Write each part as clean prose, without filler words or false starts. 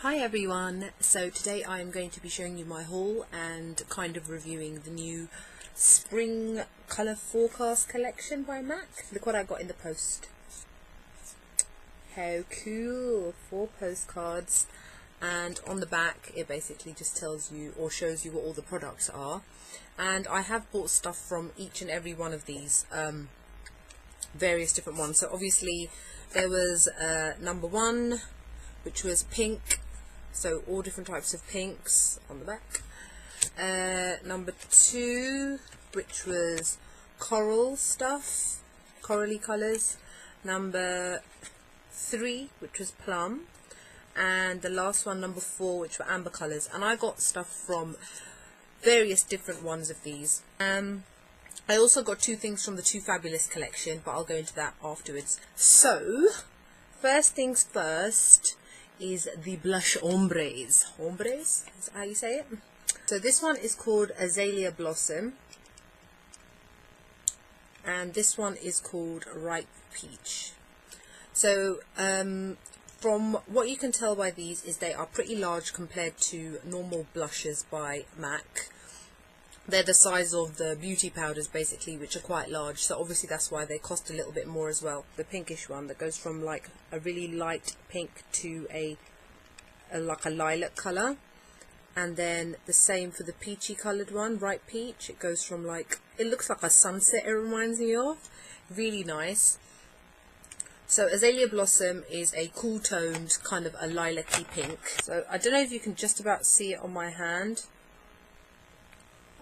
Hi everyone, so today I am going to be showing you my haul and kind of reviewing the new Spring Colour Forecast collection by MAC. Look what I got in the post. How cool! 4 postcards, and on the back it basically just tells you or shows you what all the products are. And I have bought stuff from each and every one of these various different ones. So obviously there was number 1, which was pink, so all different types of pinks on the back. Number 2, which was coral stuff, corally colours. Number 3, which was plum, and the last one, number 4, which were amber colours. And I got stuff from various different ones of these. I also got 2 things from the Too Fabulous collection, but I'll go into that afterwards. So first things first is the blush ombres. Ombres is how you say it. So this one is called Azalea Blossom, and this one is called Ripe Peach. So from what you can tell by these is they are pretty large compared to normal blushes by MAC. They're the size of the beauty powders basically, which are quite large, so obviously that's why they cost a little bit more as well. The pinkish one that goes from like a really light pink to like a lilac colour, and then the same for the peachy coloured one, Ripe Peach. It goes from like, it looks like a sunset, it reminds me of. Really nice. So Azalea Blossom is a cool toned kind of a lilac-y pink. So I don't know if you can just about see it on my hand.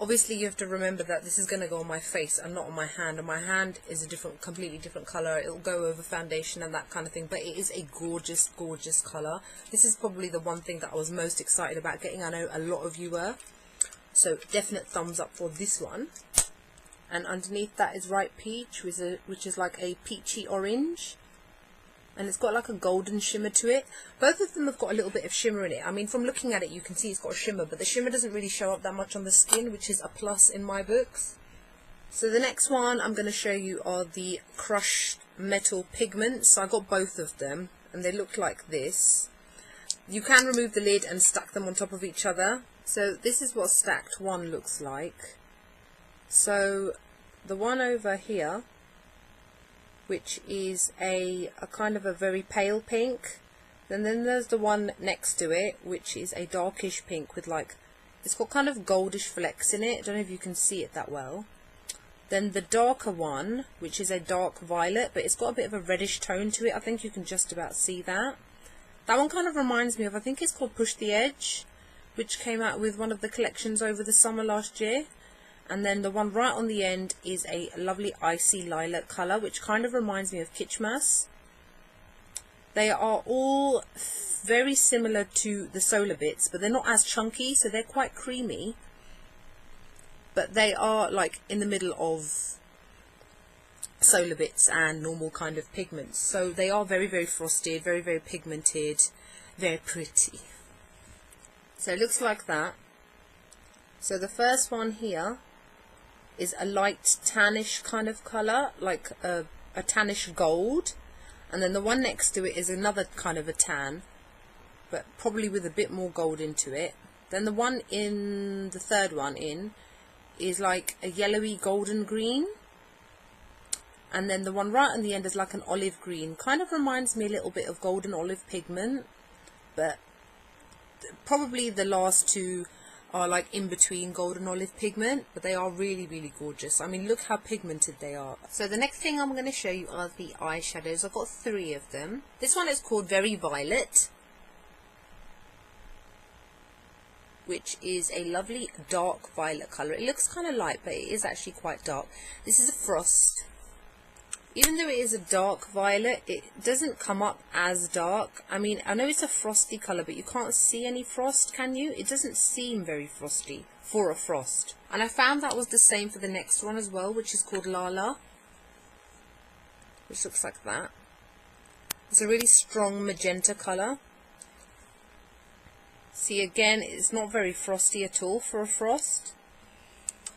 Obviously you have to remember that this is going to go on my face and not on my hand, and my hand is a completely different colour. It'll go over foundation and that kind of thing, but it is a gorgeous, gorgeous colour. This is probably the one thing that I was most excited about getting. I know a lot of you were, so definite thumbs up for this one. And underneath that is Ripe Peach, which is like a peachy orange, and it's got like a golden shimmer to it. Both of them have got a little bit of shimmer in it. I mean, from looking at it you can see it's got a shimmer, but the shimmer doesn't really show up that much on the skin, which is a plus in my books. So the next one I'm going to show you are the crushed metal pigments. So I got both of them and they look like this. You can remove the lid and stack them on top of each other. So this is what stacked one looks like. So the one over here, which is a kind of a very pale pink, and then there's the one next to it, which is a darkish pink with like, it's got kind of goldish flecks in it. I don't know if you can see it that well. Then the darker one, which is a dark violet, but it's got a bit of a reddish tone to it. I think you can just about see that. That one kind of reminds me of, I think it's called Push the Edge, which came out with one of the collections over the summer last year. And then the one right on the end is a lovely icy lilac colour, which kind of reminds me of Kitschmas. They are all very similar to the Solar Bits, but they're not as chunky, so they're quite creamy. But they are like in the middle of Solar Bits and normal kind of pigments. So they are very, very frosted, very, very pigmented, very pretty. So it looks like that. So the first one here is a light tannish kind of colour, like a tannish gold, and then the one next to it is another kind of a tan, but probably with a bit more gold into it. Then the one in, the third one in, is like a yellowy golden green, and then the one right on the end is like an olive green. Kind of reminds me a little bit of Golden Olive Pigment, but probably the last two are like in between Golden Olive Pigment, but they are really, really gorgeous. I mean, look how pigmented they are. So the next thing I'm going to show you are the eyeshadows. I've got 3 of them. This one is called Very Violet, which is a lovely dark violet colour. It looks kind of light, but it is actually quite dark. This is a frost. Even though it is a dark violet, it doesn't come up as dark. I mean, I know it's a frosty colour, but you can't see any frost, can you? It doesn't seem very frosty for a frost. And I found that was the same for the next one as well, which is called Lala, which looks like that. It's a really strong magenta colour. See, again, it's not very frosty at all for a frost.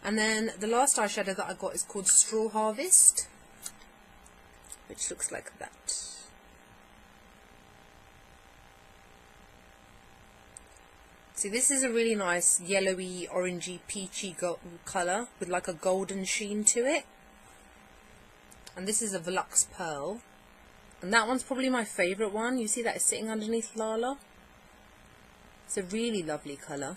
And then the last eyeshadow that I got is called Straw Harvest, which looks like that. See, this is a really nice yellowy, orangey, peachy colour with like a golden sheen to it. And this is a Avelox Pearl. And that one's probably my favourite one. You see that it's sitting underneath Lala? It's a really lovely colour.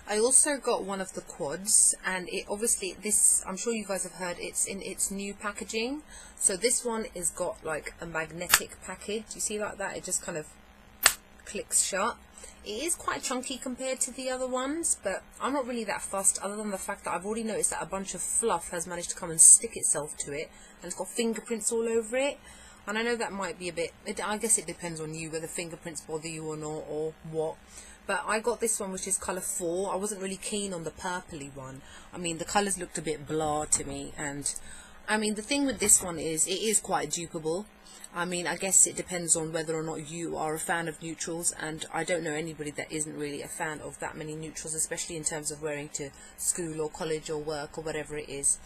I also got one of the quads, and it obviously, this, I'm sure you guys have heard, it's in its new packaging. So this one is got like a magnetic package. You see like that? It just kind of clicks shut. It is quite chunky compared to the other ones, but I'm not really that fussed, other than the fact that I've already noticed that a bunch of fluff has managed to come and stick itself to it, and it's got fingerprints all over it. And I know that might be a bit, I guess it depends on you whether fingerprints bother you or not, or what. But I got this one, which is colour 4. I wasn't really keen on the purpley one. I mean, the colours looked a bit blah to me, and I mean, the thing with this one is it is quite dupable. I mean, I guess it depends on whether or not you are a fan of neutrals, and I don't know anybody that isn't really a fan of that many neutrals, especially in terms of wearing to school or college or work or whatever it is.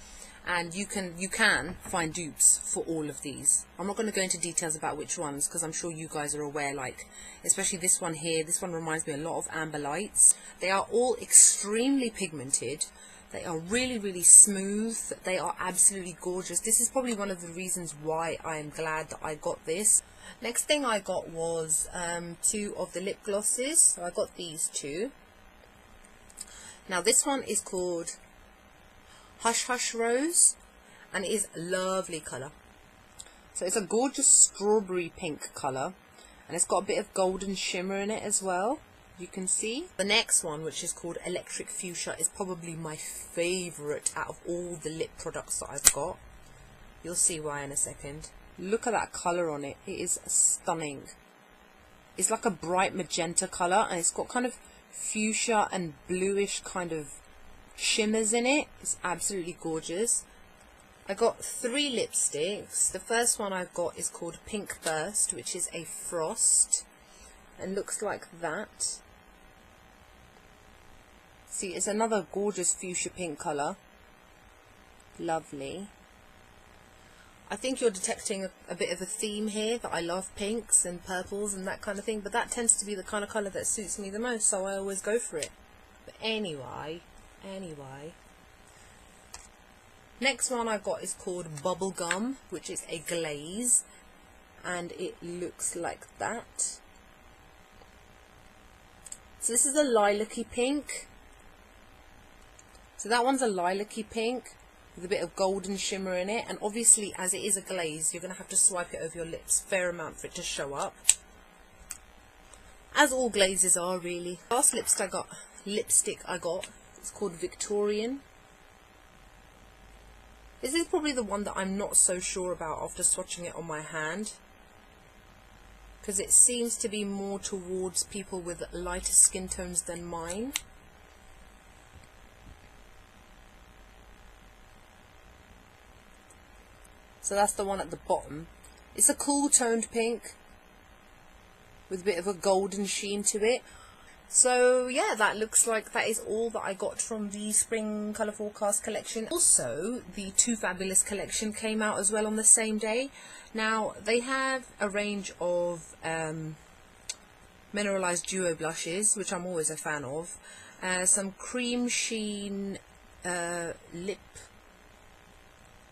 And you can find dupes for all of these. I'm not going to go into details about which ones, because I'm sure you guys are aware, like, especially this one here. This one reminds me a lot of Amber Lights. They are all extremely pigmented. They are really, really smooth. They are absolutely gorgeous. This is probably one of the reasons why I am glad that I got this. Next thing I got was 2 of the lip glosses. So I got these 2. Now this one is called Hush Hush Rose, and it is a lovely colour. So it's a gorgeous strawberry pink colour, and it's got a bit of golden shimmer in it as well. You can see. The next one, which is called Electric Fuchsia, is probably my favourite out of all the lip products that I've got. You'll see why in a second. Look at that colour on it. It is stunning. It's like a bright magenta colour, and it's got kind of fuchsia and bluish kind of shimmers in it. It's absolutely gorgeous. I got 3 lipsticks. The first one I've got is called Pink Burst, which is a frost, and looks like that. See, it's another gorgeous fuchsia pink colour. Lovely. I think you're detecting a bit of a theme here, that I love pinks and purples and that kind of thing, but that tends to be the kind of colour that suits me the most, so I always go for it. But anyway. Next one I've got is called Bubblegum, which is a glaze, and it looks like that. So this is a lilac-y pink. So that one's a lilac-y pink with a bit of golden shimmer in it, and obviously as it is a glaze, you're going to have to swipe it over your lips a fair amount for it to show up, as all glazes are really. Last lipstick I got, it's called Victorian. This is probably the one that I'm not so sure about after swatching it on my hand, because it seems to be more towards people with lighter skin tones than mine. So that's the one at the bottom. It's a cool toned pink with a bit of a golden sheen to it. So yeah, that looks like that is all that I got from the Spring Colour Forecast collection. Also, the Too Fabulous collection came out as well on the same day. Now, they have a range of Mineralize duo blushes, which I'm always a fan of. Some cream sheen lip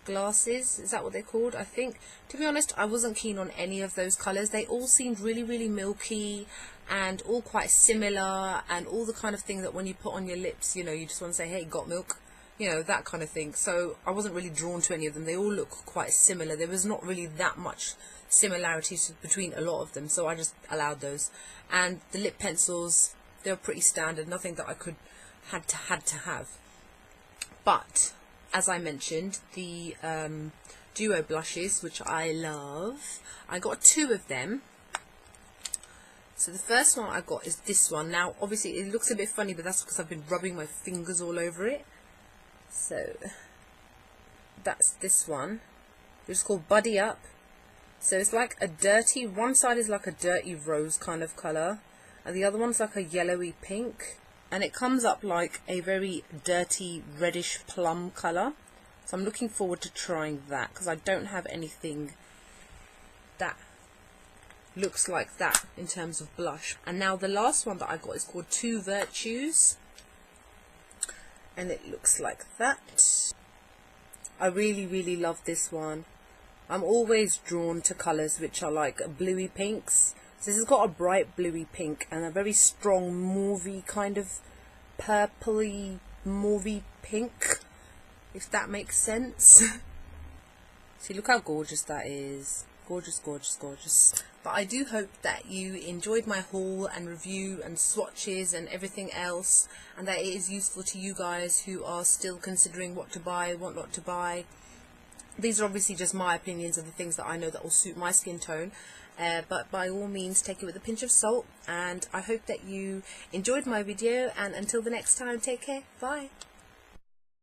glasses, is that what they're called? I think. To be honest, I wasn't keen on any of those colours. They all seemed really, really milky and all quite similar, and all the kind of thing that when you put on your lips, you know, you just want to say, hey, got milk, you know, that kind of thing. So I wasn't really drawn to any of them. They all look quite similar. There was not really that much similarities between a lot of them, so I just allowed those. And the lip pencils, they were pretty standard, nothing that I had to have. But as I mentioned, the duo blushes, which I love, I got 2 of them. So the first one I got is this one. Now obviously it looks a bit funny, but that's because I've been rubbing my fingers all over it. So that's this one, which is called Buddy Up. So it's like a dirty, one side is like a dirty rose kind of colour, and the other one's like a yellowy pink, and it comes up like a very dirty reddish plum colour. So I'm looking forward to trying that, because I don't have anything that looks like that in terms of blush. And now the last one that I got is called Two Virtues, and it looks like that. I really love this one. I'm always drawn to colours which are like bluey pinks. So this has got a bright bluey pink and a very strong mauvey kind of purpley mauvey pink, if that makes sense. See, look how gorgeous that is. Gorgeous, gorgeous, gorgeous. But I do hope that you enjoyed my haul and review and swatches and everything else, and that it is useful to you guys who are still considering what to buy, what not to buy. These are obviously just my opinions of the things that I know that will suit my skin tone, but by all means take it with a pinch of salt, and I hope that you enjoyed my video, and until the next time, take care, bye.